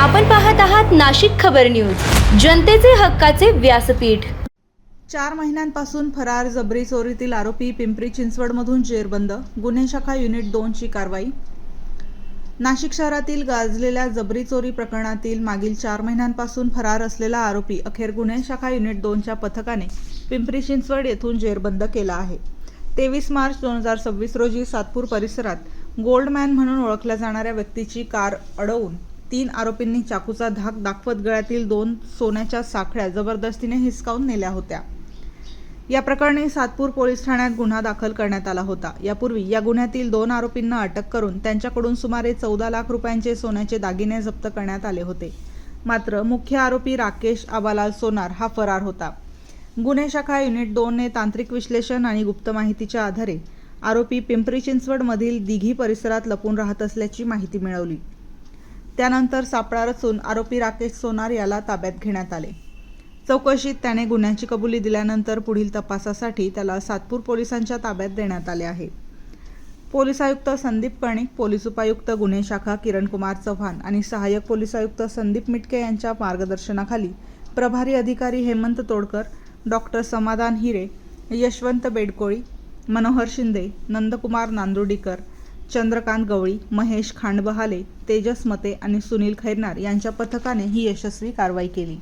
आपण पाहत आहात नाशिक खबर न्यूज, जनतेचे हक्काचे व्यासपीठ। 4 महिन्यांपासून फरार जबरी चोरीतील आरोपी पिंपरी चिंचवडमधून जेरबंद, गुन्हे शाखा युनिट 2 ची कारवाई। नाशिक शहरातील गाजलेल्या जबरी चोरी प्रकरणातील मागील 4 महिन्यांपासून फरार असलेला आरोपी अखेर गुन्हे शाखा युनिट 2 च्या पथकाने पिंपरी चिंचवड येथून जेरबंद केला आहे। 23 मार्च 2026 रोजी सातपूर परिसरात गोल्डमॅन म्हणून ओळखल्या जाणाऱ्या व्यक्तीची कार अडवून 3 आरोपींनी चाकूचा धाक दाखवत गळ्यातील 2 सोन्याच्या साखळ्या जबरदस्तीने हिसकावून नेल्या होत्या। या प्रकरणी सातपूर पोलीस ठाण्यात गुन्हा दाखल करण्यात आला होता। यापूर्वी या गुन्ह्यातील 2 आरोपींना अटक करून त्यांच्याकडून सुमारे 14 लाख रुपयांचे सोन्याचे दागिने जप्त करण्यात आले होते। मात्र मुख्य आरोपी राकेश आबालाल सोनार हा फरार होता। गुन्हे शाखा युनिट 2 ने तांत्रिक विश्लेषण आणि गुप्त माहितीच्या आधारे आरोपी पिंपरी चिंचवड मधील दिघी परिसरात लपून राहत असल्याची माहिती मिळवली। त्यानंतर सापळा रचून आरोपी राकेश सोनार याला ताब्यात घेण्यात आले। चौकशीत त्याने गुन्ह्याची कबुली दिल्यानंतर पुढील तपासासाठी त्याला सातपूर पोलिसांच्या ताब्यात देण्यात आले आहे। पोलीस आयुक्त संदीप कर्णिक, पोलीस उपायुक्त गुन्हे शाखा किरण कुमार चव्हाण आणि सहाय्यक पोलीस आयुक्त संदीप मिटके यांच्या मार्गदर्शनाखाली प्रभारी अधिकारी हेमंत तोडकर, डॉक्टर समाधान हिरे, यशवंत बेडकोळी, मनोहर शिंदे, नंदकुमार नांदुर्डीकर, चंद्रकांत गवळी, महेश खांडबहाले, तेजस मते आणि सुनील खैरनार यांच्या पथकाने ही यशस्वी कारवाई केली।